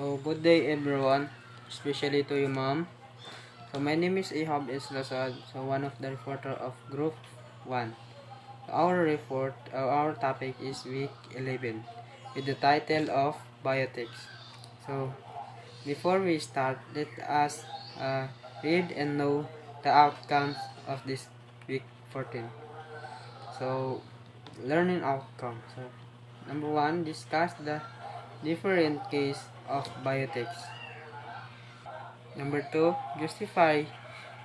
So, good day everyone, especially to you ma'am. So, my name is Ihab Islasad, so one of the reporter of Group 1. So, our topic is week 11 with the title of Biotics. So, before we start, let us read and know the outcomes of this week 14. So, learning outcome. So, number 1, discuss the different case of biotics. Number 2, justify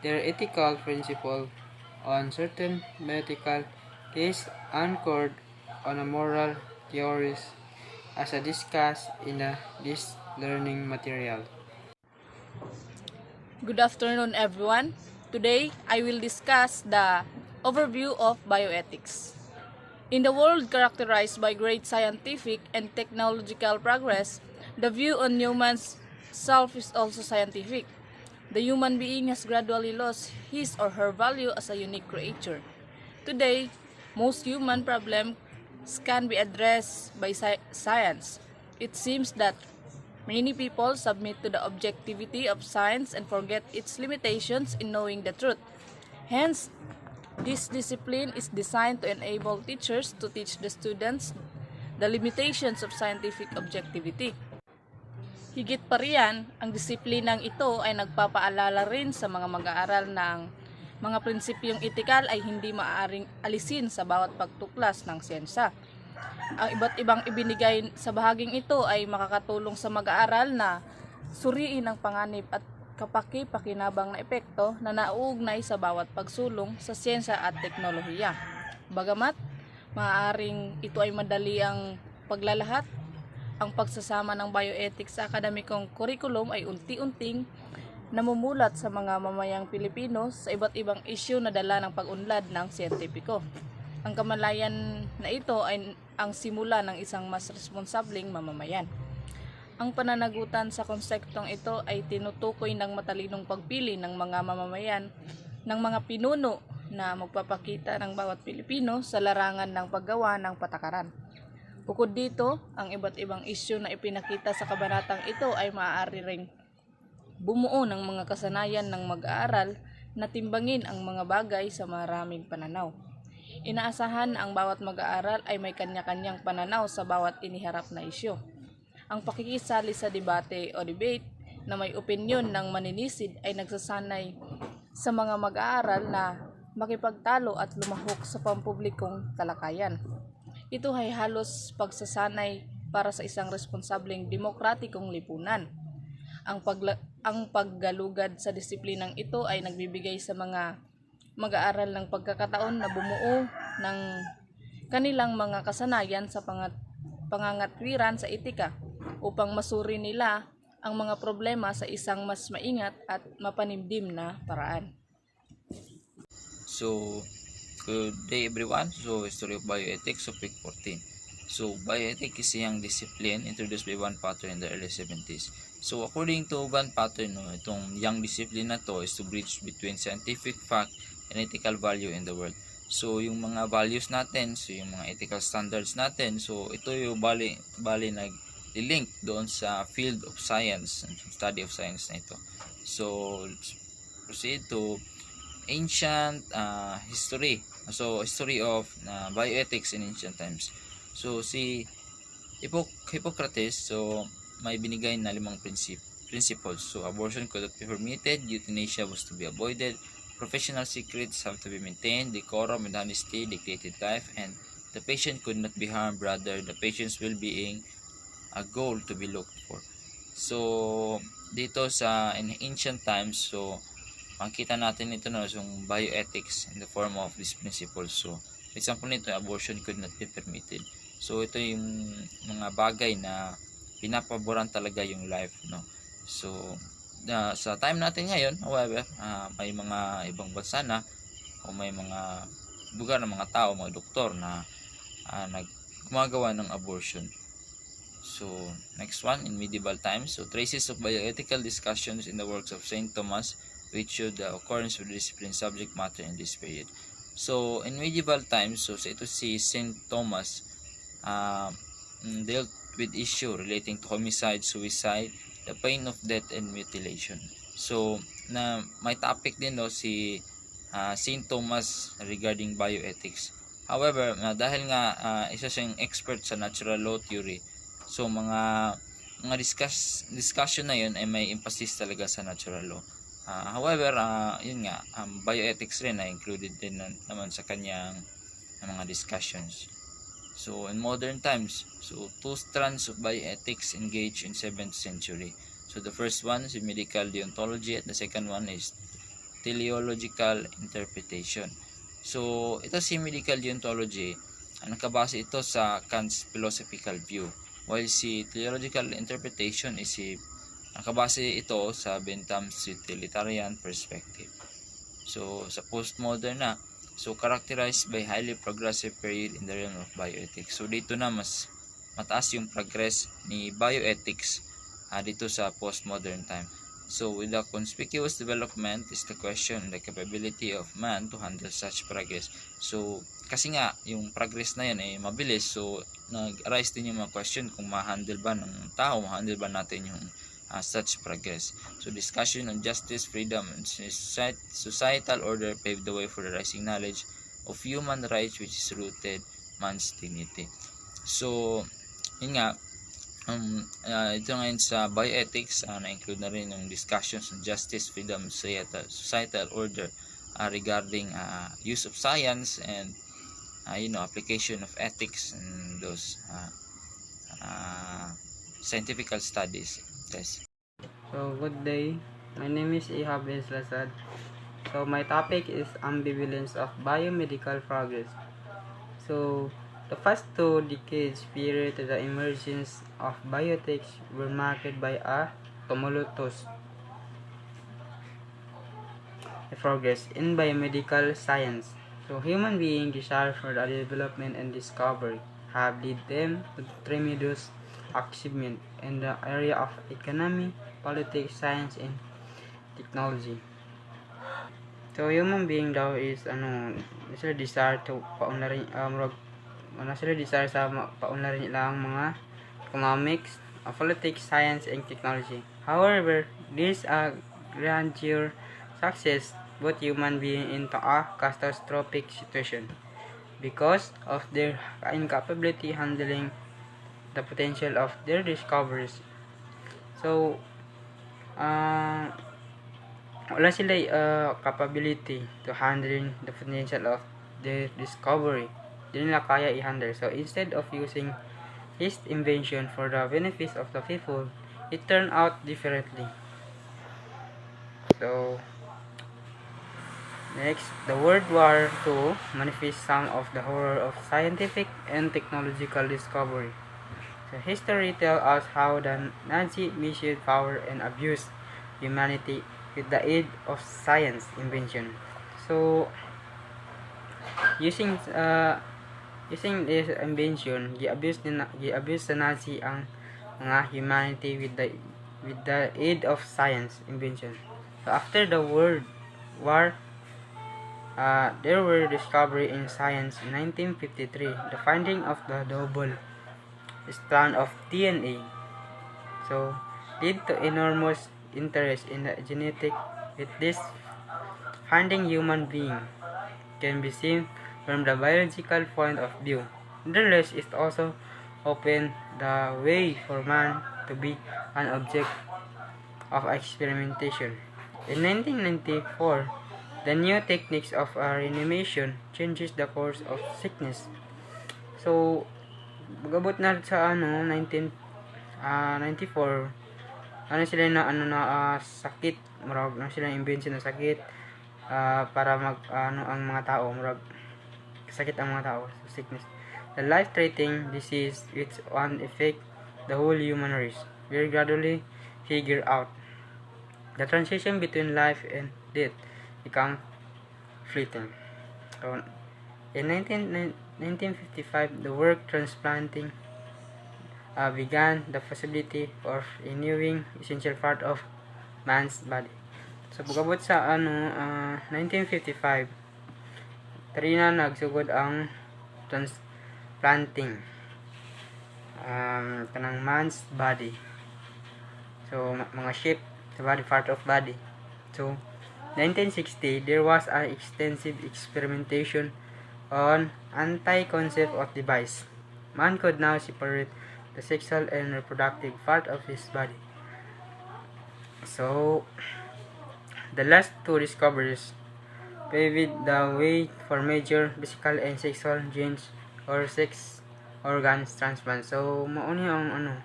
their ethical principle on certain bioethical case anchored on a moral theories as discussed in this learning material. Good afternoon, everyone. Today, I will discuss the overview of bioethics. In the world characterized by great scientific and technological progress, the view on human's self is also scientific. The human being has gradually lost his or her value as a unique creature. Today, most human problems can be addressed by science. It seems that many people submit to the objectivity of science and forget its limitations in knowing the truth. Hence, this discipline is designed to enable teachers to teach the students the limitations of scientific objectivity. Higit pa riyan, ang disiplinang ito ay nagpapaalala rin sa mga mag-aaral na ang mga prinsipyong etikal ay hindi maaaring alisin sa bawat pagtuklas ng siyensya. Ang iba't ibang ibinigay sa bahaging ito ay makakatulong sa mag-aaral na suriin ang panganib at kapaki-pakinabang na epekto na nauugnay sa bawat pagsulong sa siyensya at teknolohiya. Bagamat maaaring ito ay madali ang paglalahat, ang pagsasama ng bioethics sa akademikong kurikulum ay unti-unting namumulat sa mga mamayang Pilipino sa iba't ibang isyu na dala ng pag-unlad ng siyentipiko. Ang kamalayan na ito ay ang simula ng isang mas responsableng mamamayan. Ang pananagutan sa konseptong ito ay tinutukoy ng matalinong pagpili ng mga mamamayan ng mga pinuno na magpapakita ng bawat Pilipino sa larangan ng paggawa ng patakaran. Bukod dito, ang iba't ibang isyu na ipinakita sa kabanatang ito ay maaari ring bumuo ng mga kasanayan ng mag-aaral na timbangin ang mga bagay sa maraming pananaw. Inaasahan ang bawat mag-aaral ay may kanya-kanyang pananaw sa bawat iniharap na isyu. Ang pakikisali sa debate o debate na may opinyon ng maninisid ay nagsasanay sa mga mag-aaral na makipagtalo at lumahok sa pampublikong talakayan. Ito ay halos pagsasanay para sa isang responsableng demokratikong lipunan. Ang paggalugad sa disiplinang ito ay nagbibigay sa mga mag-aaral ng pagkakataon na bumuo ng kanilang mga kasanayan sa pangangatwiran sa etika upang masuri nila ang mga problema sa isang mas maingat at mapanimdim na paraan. So, good day everyone. So, history of bioethics of WEEK14. So, bioethics is a young discipline introduced by Van Pater in the early 70s. So, according to Van Pater, itong young discipline na to is to bridge between scientific fact and ethical value in the world. So, yung mga values natin, so yung mga ethical standards natin, so ito yung bali nag-link doon sa field of science, study of science na ito. So, let's proceed to ancient history. So, history of bioethics in ancient times. So, si Hippocrates, so may binigay na 5 principles. So, abortion could not be permitted, euthanasia was to be avoided, professional secrets have to be maintained, decorum and honesty dictated life, and the patient could not be harmed, rather the patient's well-being a goal to be looked for. So, dito sa in ancient times, so makita natin ito yung bioethics in the form of these principles. So, example nito, abortion could not be permitted. So, ito yung mga bagay na pinapaboran talaga yung life, no? So, sa time natin ngayon, however, may mga ibang bansa na o may mga lugar ng mga tao, mga doktor na gumagawa ng abortion. So, next one, in medieval times, so traces of bioethical discussions in the works of Saint Thomas which showed the occurrence of the discipline subject matter in this period. So, in medieval times, so ito si Saint Thomas, dealt with issue relating to homicide, suicide, the pain of death, and mutilation. So, na may topic din no si Saint Thomas regarding bioethics. However, dahil nga isa siyang expert sa natural law theory, so mga discussion na yun ay may emphasis talaga sa natural law. However, yun nga, bioethics rin ay included din naman sa kanyang mga discussions. So, in modern times, so two strands of bioethics engage in 7th century. So, the first one is medical deontology at the second one is teleological interpretation. So, ito si medical deontology, nakabase ito sa Kant's philosophical view, while si teleological interpretation is nakabase ito sa Bentham's utilitarian perspective. So, sa postmodern na, so characterized by highly progressive period in the realm of bioethics. So dito na mas mataas yung progress ni bioethics dito sa postmodern time. So with the conspicuous development is the question the capability of man to handle such progress. So kasi nga yung progress na yan ay mabilis, so nag-arise din yung mga question kung ma-handle ba ng tao, ma-handle ba natin yung such progress. So discussion on justice, freedom, and societal order paved the way for the rising knowledge of human rights which is rooted man's dignity. So yun nga, ito ngayon sa bioethics, na-include na rin yung discussions on justice, freedom, societal order regarding use of science and application of ethics and those scientific studies. Yes. So, good day. My name is Ihab Lasad. So, my topic is ambivalence of biomedical progress. So, the first 2 decades prior to the emergence of bioethics were marked by a tumultuous progress in biomedical science. So, human beings' desire for the development and discovery have led them to tremendous achievement in the area of economy, politics, science, and technology. So, human being daw is sila desire to paunlarin sila desire sa paunlarin lang mga economics, politics, science, and technology. However, this grandeur success both human being into a catastrophic situation because of their incapability handling the potential of their discoveries. So, wala sila capability to handling the potential of their discovery. Hindi nila kaya i-handle. So, instead of using his invention for the benefits of the people, it turned out differently. So, next, the World War II manifests some of the horror of scientific and technological discovery. So history tells us how the Nazi misused power and abused humanity with the aid of science invention. So using this invention, gi-abuse sa Nazi ang mga humanity with the aid of science invention. So after the World War, there were discovery in science in 1953, the finding of the double strand of DNA. So, lead to enormous interest in the genetic. With this finding, human being can be seen from the biological point of view. Nevertheless, it also opened the way for man to be an object of experimentation. In 1994, the new techniques of reanimation changes the course of sickness. So, pagabot na sa 1994, sila na sakit, murag na sila invention na sakit para ang mga tao, murag sakit ang mga tao, sickness. The life-threatening disease which one affect the whole human race will gradually figure out. The transition between life and death become fleeting. So, in 1955, the work transplanting began the possibility of renewing essential part of man's body. So, pagabot sa 1955, tari na nagsugod ang transplanting. kanang man's body. So mga shape sa body, part of body. So 1960, there was an extensive experimentation on anti-concept of device. Man could now separate the sexual and reproductive part of his body. So the last two discoveries paved the way for major physical and sexual genes or sex organs transplant. So mauni ang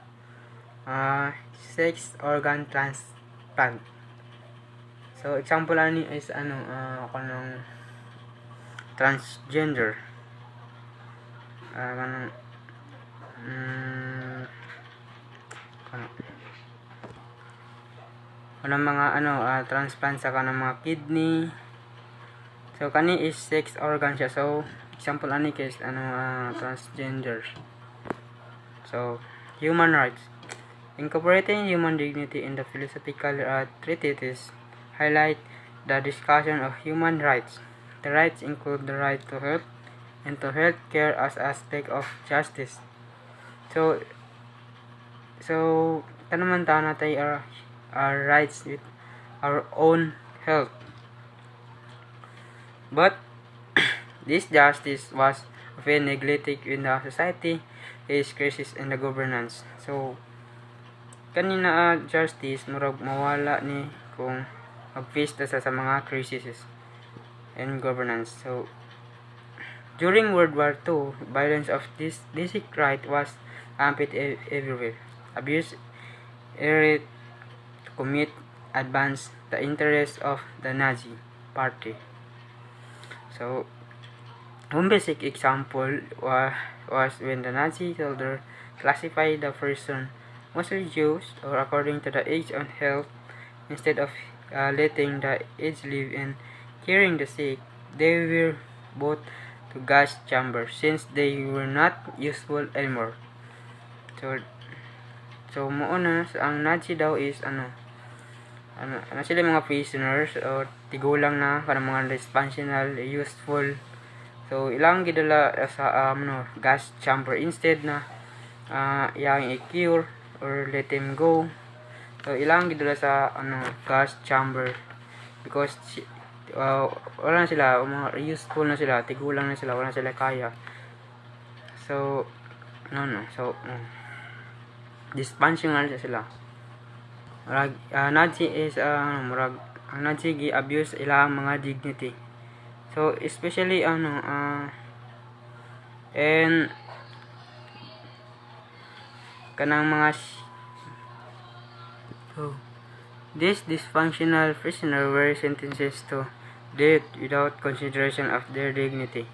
sex organ transplant. So example ani is kanang transgender. Kanang kanang mga transplant sa kanang mga kidney. So kani is sex organ siya. So example ani is transgender. So human rights. Incorporating human dignity in the philosophical treatises highlight the discussion of human rights. The rights include the right to health and to health care as aspect of justice. So tanaman ta natay our rights with our own health. But this justice was often neglected in the society is crisis in the governance. So kanina justice murag mawala ni kung mag-face sa mga crises and governance. So during World War II, violence of this basic right was rampant everywhere. Abuse erred to commit advance the interests of the Nazi party. So one basic example was when the Nazi soldier classified the person mostly Jews or according to the age and health instead of letting the aged live and curing the sick. They were brought to gas chambers since they were not useful anymore. So moona ang Nazi daw is sila mga prisoners o tigulang na kanang mga dysfunctional useful. So ilang gidala sa gas chamber instead na yang i-cure or let him go. So ilang gidala sa gas chamber because wala na sila, mga useful na sila, tigulang na sila, wala na sila kaya. So dysfunctional sila. Murag Nazi is murag ang Nazi gi-abuse ilang mga dignity. So especially and kanang mga these dysfunctional prisoners were sentenced to death without consideration of their dignity.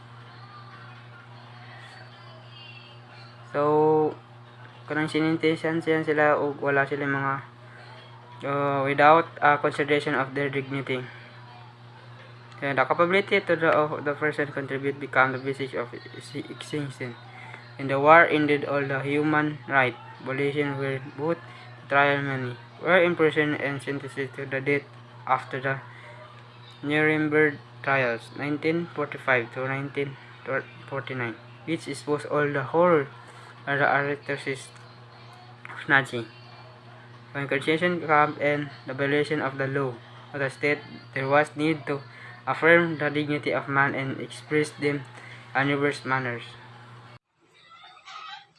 So kanang sinintensyan sila o wala sila mga without consideration of their dignity. The capability to the person contribute become the basis of existence. In the war ended all the human right violations were both trial many were imprisoned and sentenced to the death after the Nuremberg trials 1945 to 1949, which exposed all the horror of the atrocities of Nazi. When concession came and the violation of the law of the state, there was need to affirm the dignity of man and express them in diverse manners.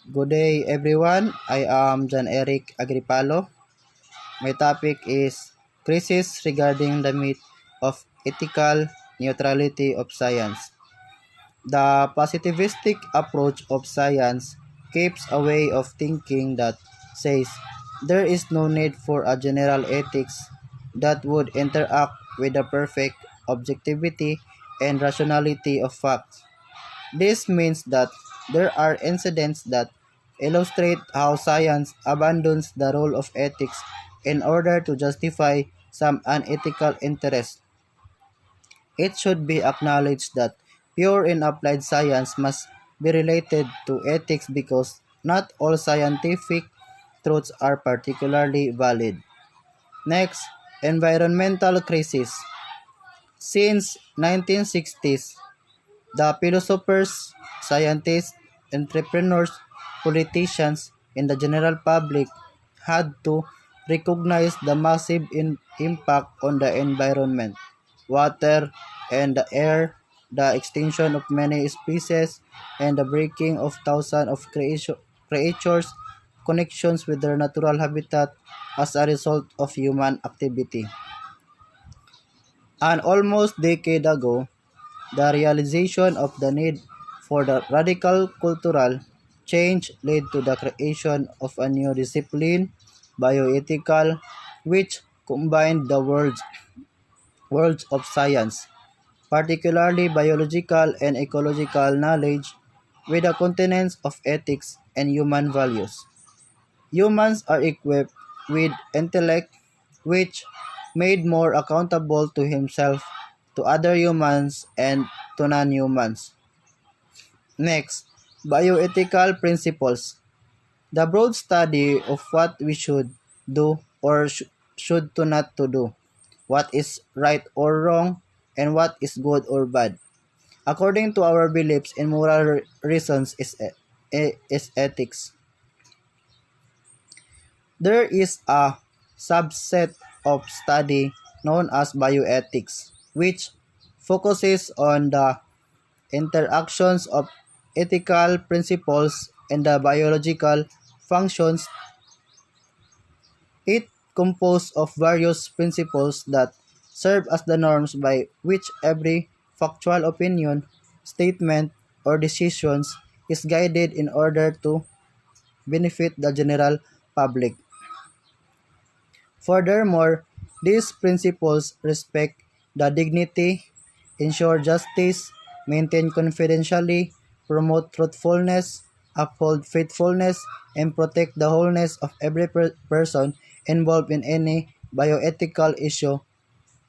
Good day everyone, I am John Eric Agripalo. My topic is crisis regarding the myth of ethical neutrality of science. The positivistic approach of science keeps a way of thinking that says there is no need for a general ethics that would interact with the perfect objectivity and rationality of facts. This means that there are incidents that illustrate how science abandons the role of ethics in order to justify some unethical interest. It should be acknowledged that pure and applied science must be related to ethics because not all scientific truths are particularly valid. Next, environmental crisis. Since 1960s, the philosophers, scientists, entrepreneurs, politicians, and the general public had to recognize the massive impact on the environment, water, and the air, the extinction of many species, and the breaking of thousands of creatures' connections with their natural habitat as a result of human activity. And almost decade ago, the realization of the need for the radical cultural change led to the creation of a new discipline, bioethical, which combined the worlds of science, particularly biological and ecological knowledge, with the continents of ethics and human values. Humans are equipped with intellect which made more accountable to himself, to other humans, and to non-humans. Next, bioethical principles. The broad study of what we should do or should to not to do, what is right or wrong, and what is good or bad. According to our beliefs and moral reasons is ethics. There is a subset of study known as bioethics, which focuses on the interactions of ethical principles and the biological functions. It composed of various principles that serve as the norms by which every factual opinion, statement, or decisions is guided in order to benefit the general public. Furthermore, these principles respect the dignity, ensure justice, maintain confidentiality, promote truthfulness, uphold faithfulness, and protect the wholeness of every person involved in any bioethical issue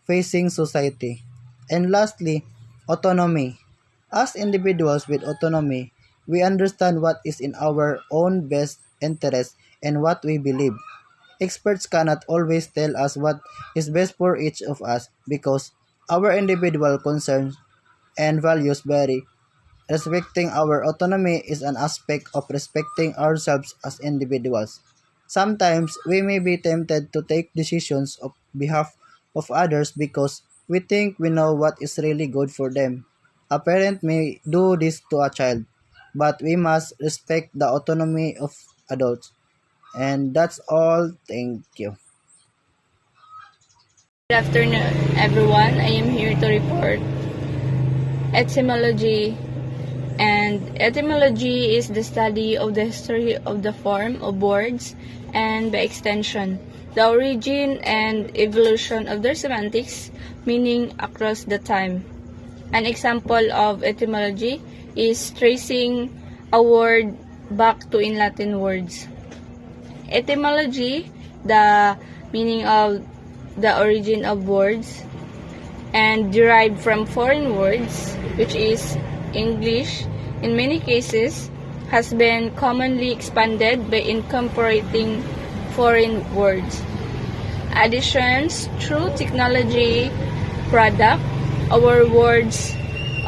facing society. And lastly, autonomy. As individuals with autonomy, we understand what is in our own best interest and what we believe. Experts cannot always tell us what is best for each of us because our individual concerns and values vary. Respecting our autonomy is an aspect of respecting ourselves as individuals. Sometimes we may be tempted to take decisions on behalf of others because we think we know what is really good for them. A parent may do this to a child, but we must respect the autonomy of adults. And that's all. Thank you. Good afternoon, everyone. I am here to report etymology. And etymology is the study of the history of the form of words and, by extension, the origin and evolution of their semantics, meaning across the time. An example of etymology is tracing a word back to in Latin words. Etymology, the meaning of the origin of words, and derived from foreign words, which is English, in many cases, has been commonly expanded by incorporating foreign words. Additions through technology product, our words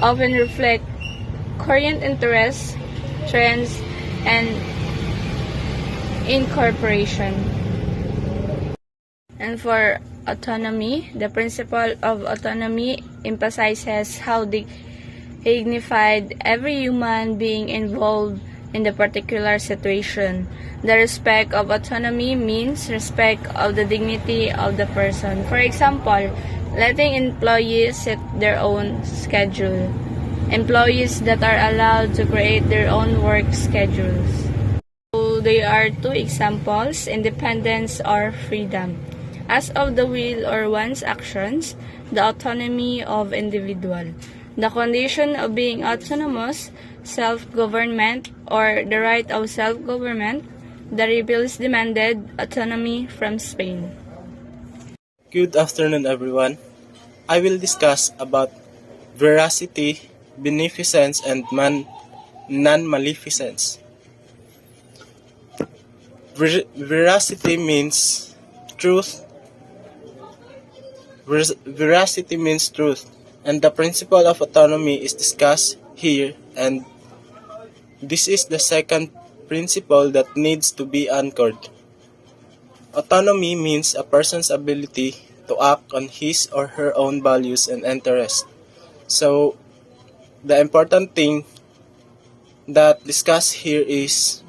often reflect current interests, trends, and incorporation. And for autonomy, the principle of autonomy emphasizes how dignified every human being involved in the particular situation. The respect of autonomy means respect of the dignity of the person. For example, letting employees set their own schedule. Employees that are allowed to create their own work schedules. So there are two examples, independence or freedom. As of the will or one's actions, the autonomy of individual. The condition of being autonomous, self-government, or the right of self-government, the rebels demanded autonomy from Spain. Good afternoon, everyone. I will discuss about veracity, beneficence, and non-maleficence. Veracity means truth. Veracity means truth, and the principle of autonomy is discussed here, and this is the second principle that needs to be anchored. Autonomy means a person's ability to act on his or her own values and interests. So, the important thing that discussed here is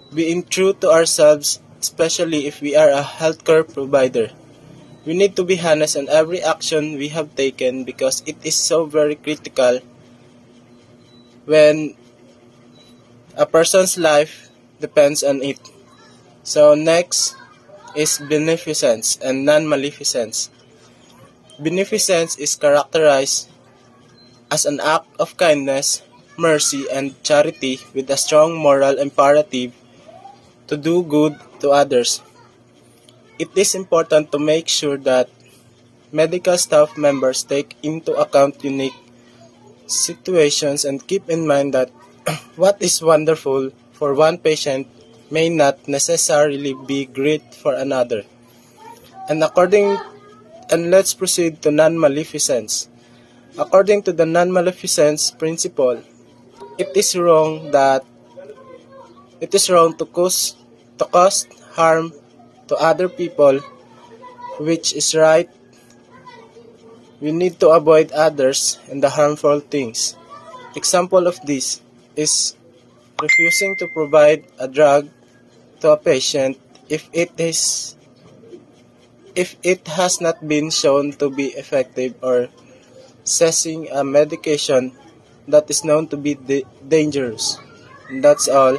being true to ourselves, especially if we are a healthcare provider. We need to be honest on every action we have taken because it is so very critical when a person's life depends on it. So next is beneficence and non-maleficence. Beneficence is characterized as an act of kindness, mercy, and charity with a strong moral imperative to do good to others. It is important to make sure that medical staff members take into account unique situations and keep in mind that what is wonderful for one patient may not necessarily be great for another. And let's proceed to non-maleficence. According to the non-maleficence principle, it is wrong that to cause harm to other people, which is right. We need to avoid others and the harmful things. Example of this is refusing to provide a drug to a patient if it has not been shown to be effective, or seizing a medication that is known to be dangerous. And that's all.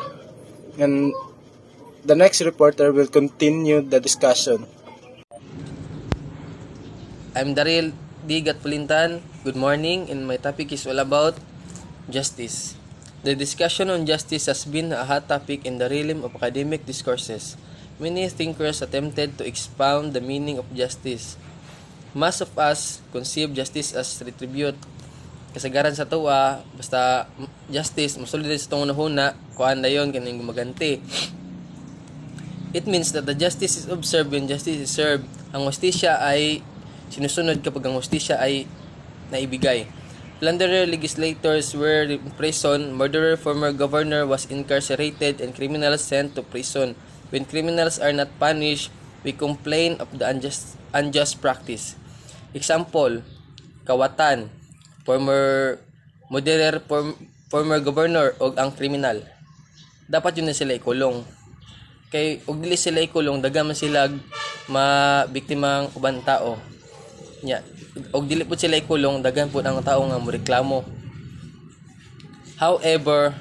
And the next reporter will continue the discussion. I'm Daryl D. Gatpulintan. Good morning, and my topic is all about justice. The discussion on justice has been a hot topic in the realm of academic discourses. Many thinkers attempted to expound the meaning of justice. Most of us conceive justice as retribute. Kasagaran sa tuwa, basta justice, masulid sa itong unahuna, kuhaan na yun, kaning gumaganti. It means that the justice is observed when justice is served. Ang hustisya ay sinusunod kapag ang hustisya ay naibigay. Plunderer legislators were imprisoned, murderer former governor was incarcerated, and criminals sent to prison. When criminals are not punished, we complain of the unjust practice. Example, kawatan, former governor o ang criminal. Dapat yun na sila ikulong. Kay og dili sila ikulong, dagan man sila mabiktimang ubang tao. Nya, og dili pud sila ikulong, dagan pud ang tao nga moreklamo. However,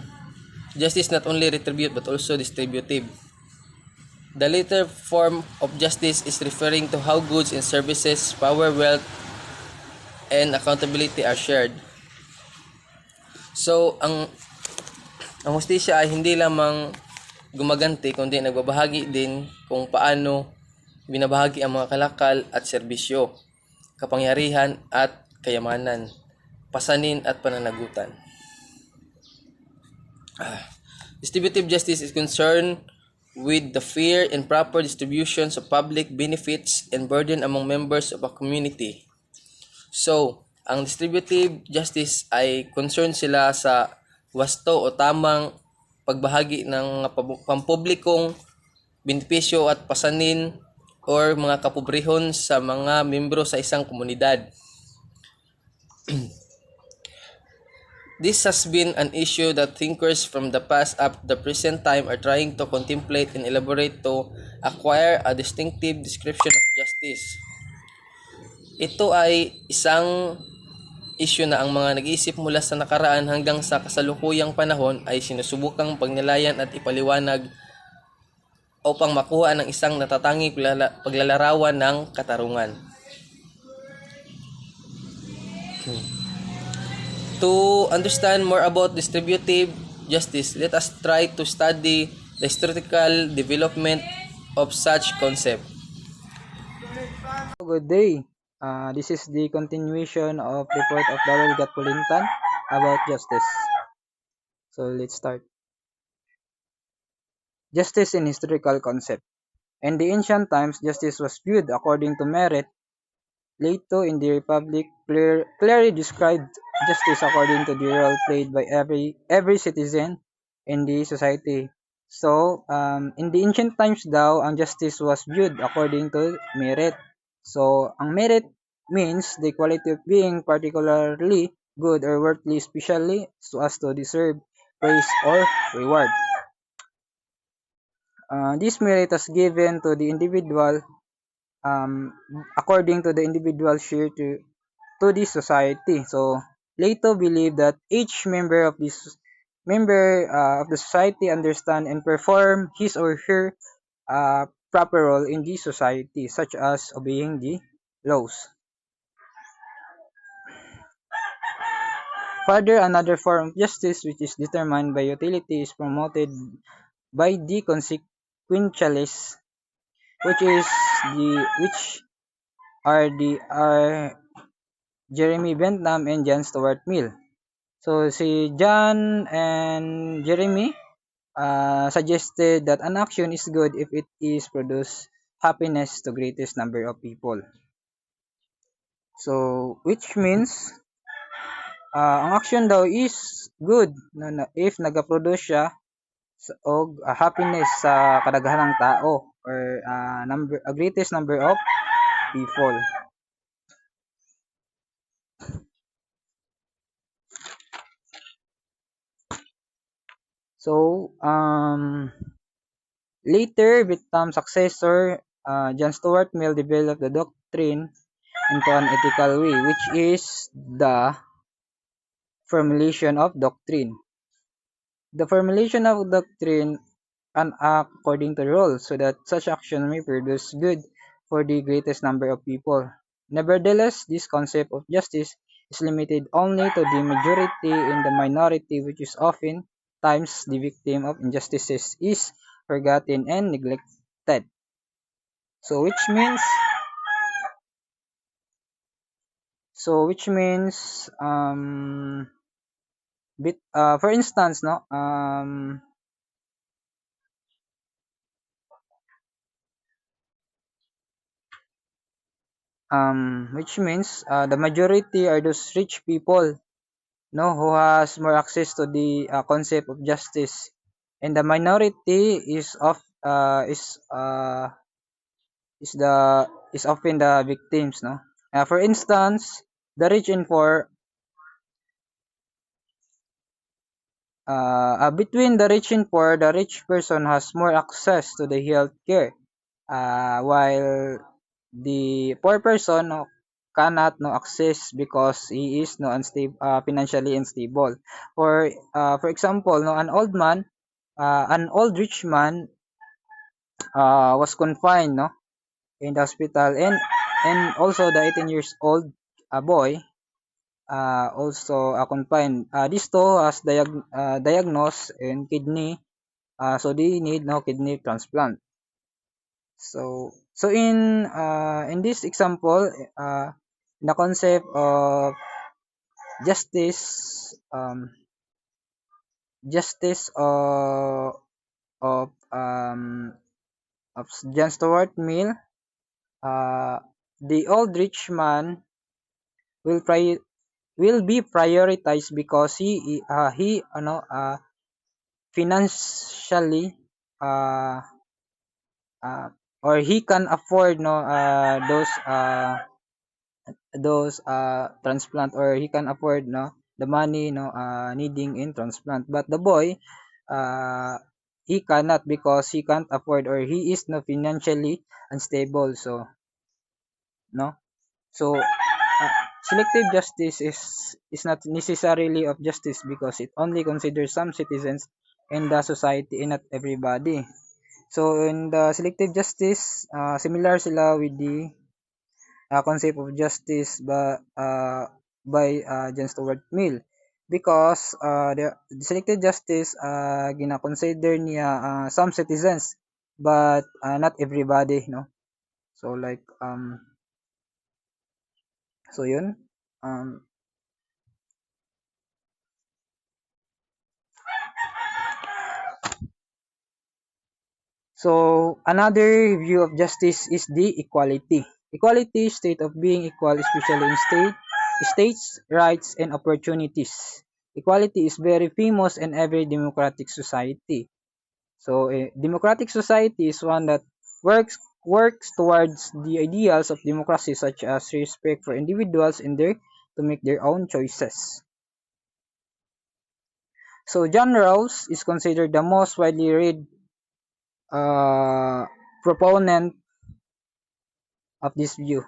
justice not only retributive but also distributive. The latter form of justice is referring to how goods and services, power, wealth, and accountability are shared. So, ang hustisya ay hindi lamang gumaganti, kundi nagbabahagi din kung paano binabahagi ang mga kalakal at serbisyo, kapangyarihan at kayamanan, pasanin at pananagutan. Distributive justice is concerned with the fair and proper distributions of public benefits and burden among members of a community. So, ang distributive justice ay concerned sila sa wasto o tamang pagbahagi ng pampublikong benepisyo at pasanin or mga kapobrehon sa mga membro sa isang komunidad. This has been an issue that thinkers from the past up to the present time are trying to contemplate and elaborate to acquire a distinctive description of justice. Ito ay isang issue na ang mga nag-iisip mula sa nakaraan hanggang sa kasalukuyang panahon ay sinusubukang pagnilayan at ipaliwanag upang makuha ng isang natatanging paglalarawan ng katarungan. To understand more about distributive justice, let us try to study the historical development of such concept. Good day. This is the continuation of report of Darrell Gatpulintan about justice. So let's start. Justice in historical concept. In the ancient times, justice was viewed according to merit. Plato in the Republic clearly described justice according to the role played by every citizen in the society. In the ancient times daw, ang justice was viewed according to merit. So, ang merit means the quality of being particularly good or worthy, especially so as to deserve praise or reward. This merit is given to the individual um, according to the individual share to the society. So Plato believed that each member of the society understand and perform his or her proper role in the society, such as obeying the laws. Further, another form of justice which is determined by utility is promoted by the consequentialists, which are Jeremy Bentham and John Stuart Mill. So si John and Jeremy suggested that an action is good if it is produce happiness to greatest number of people. So which means ang action daw is good if nagaproduce siya og happiness sa kadaghanang tao or a greatest number of people. So later Bentham successor John Stuart Mill developed the doctrine into an ethical way, which is the formulation of doctrine. The formulation of doctrine and act according to rules so that such action may produce good for the greatest number of people. Nevertheless, this concept of justice is limited only to the majority, and the minority, which is often times the victim of injustices, is forgotten and neglected. So which means for instance, no, which means the majority are those rich people, no, who has more access to the concept of justice, and the minority is often the victims, no. For instance, the rich and poor, between the rich and poor, the rich person has more access to the health care, while the poor person, no, cannot no access because he is no unstable, financially unstable. For example, no, an old rich man was confined, no, in the hospital, and also the 18 years old boy also confined. These two has diagnosed in kidney, so they need no kidney transplant. So in this example, the concept of justice, justice of John Stuart Mill, uh, the old rich man will pri- will be prioritized because he financially uh, uh, or he can afford no those transplant, or he can afford no the money no needing in transplant, but the boy uh, he cannot because he can't afford, or he is no financially unstable. No selective justice is not necessarily of justice because it only considers some citizens in the society and not everybody. So in the selective justice, similar sila with the concept of justice by John Stuart Mill, because the selective justice gina-consider niya some citizens but not everybody, no. So like yun. um So another view of justice is the equality. Equality, state of being equal, especially in states, rights, and opportunities. Equality is very famous in every democratic society. So a democratic society is one that works towards the ideals of democracy such as respect for individuals and their to make their own choices. So John Rawls is considered the most widely read uh, proponent of this view.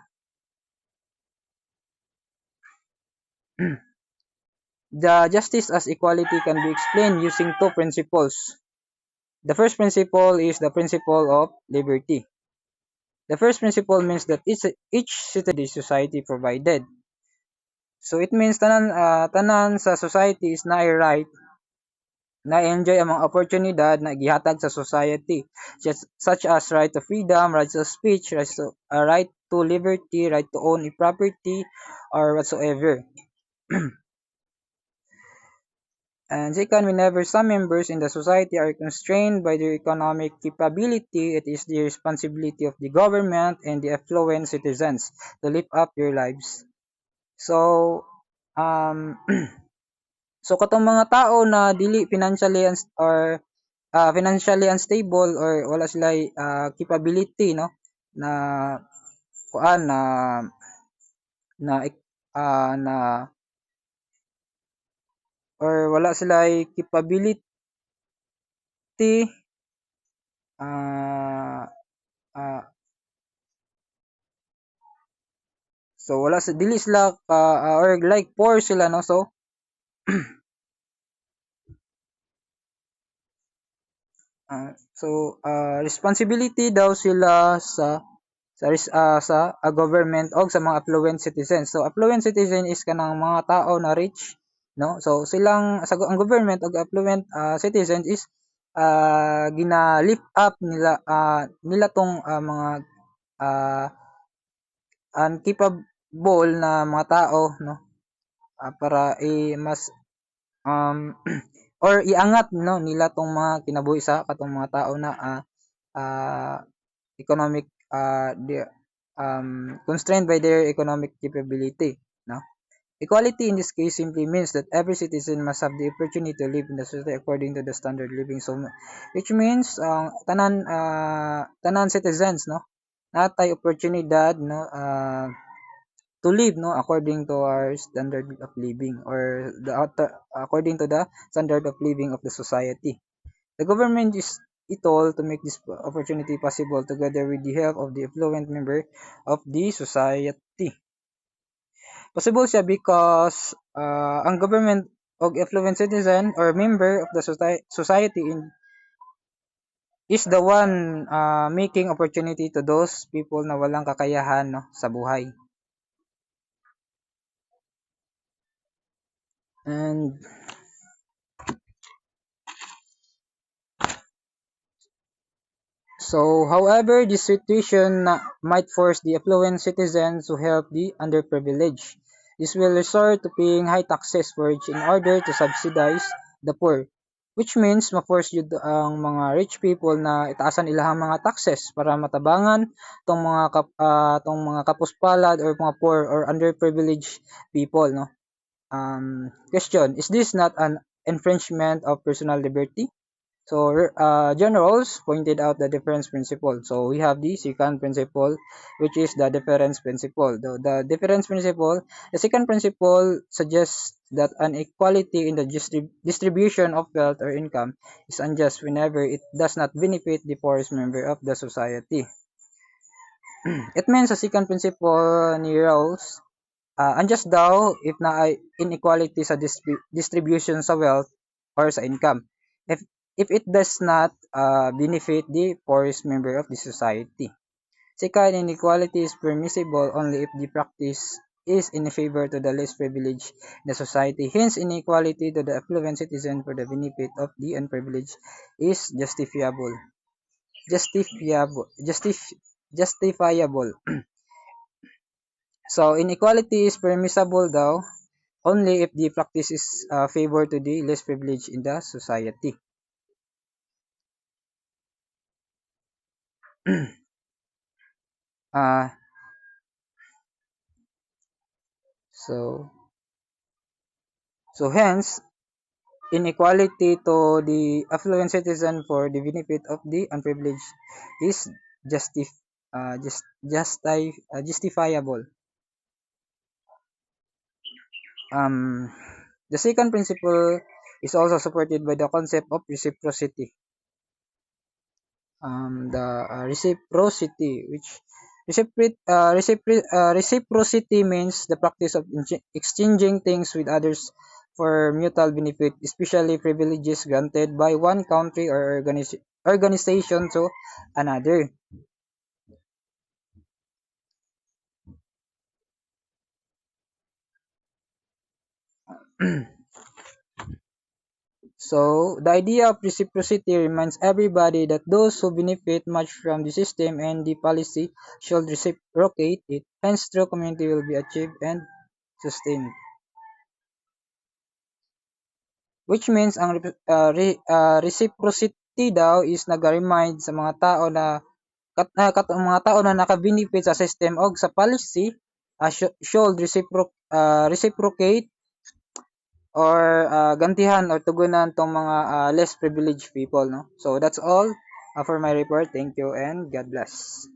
The justice as equality can be explained using two principles. The first principle is the principle of liberty. The first principle means that each citizen the society provided. So it means tanan sa society is na right na enjoy ang mga oportunidad na gihatag sa society such as right to freedom, right to speech, right to liberty, right to own a property or whatsoever. And second, whenever some members in the society are constrained by their economic capability, it is the responsibility of the government and the affluent citizens to lift up their lives. So, um, so katong mga tao na dili financially unstable or wala sila capability no na kuan na na or wala sila capability ah ah, so wala sa dili sila or like poor sila no so responsibility daw sila sa government o sa mga affluent citizens. So affluent citizen is kanang mga tao na rich, no? So ang government og affluent citizens is gina-lift up nila tong mga uh, incapable na mga tao, no? Para mas um or iangat no nila tong mga kinabuhi sa katong mga tao na uh, economic constrained by their economic capability, no? Equality in this case simply means that every citizen must have the opportunity to live in the society according to the standard living, so which means tanan citizens no natay oportunidad no to live no according to our standard of living or according to the standard of living of the society. The government is told to make this opportunity possible together with the help of the affluent member of the society. Possible siya because ang government og affluent citizen or member of the society is the one making opportunity to those people na walang kakayahan no sa buhay. And so, however, this situation might force the affluent citizens to help the underprivileged. This will resort to paying high taxes for rich in order to subsidize the poor, which means ma-force yun ang mga rich people na itaasan ilahang mga taxes para matabangan tong mga kapuspalad or mga poor or underprivileged people, no? Question: Is this not an infringement of personal liberty? So John Rawls pointed out the difference principle. So we have the second principle, which is the difference principle. The difference principle, the second principle suggests that an equality in the distribution of wealth or income is unjust whenever it does not benefit the poorest member of the society. It means the second principle ni Rawls, unjust daw if na ay inequality sa distribution sa wealth or sa income. If if it does not benefit the poorest member of the society. Second, inequality is permissible only if the practice is in favor to the less privileged in the society. Hence, inequality to the affluent citizen for the benefit of the unprivileged is justifiable. Justifiable. Justifiable. So, inequality is permissible daw only if the practice is favor to the less privileged in the society. uh, so so hence inequality to the affluent citizen for the benefit of the unprivileged is justifiable. Um, the second principle is also supported by the concept of reciprocity. Reciprocity means the practice of exchanging things with others for mutual benefit, especially privileges granted by one country or organization to another. So, the idea of reciprocity reminds everybody that those who benefit much from the system and the policy should reciprocate it. Hence, true community will be achieved and sustained. Which means ang reciprocity daw is nag-remind sa mga tao na mga tao na naka-benefit sa system o sa policy should reciprocate or gantihan or tugunan tong mga less privileged people, no? So that's all for my report. Thank you and God bless.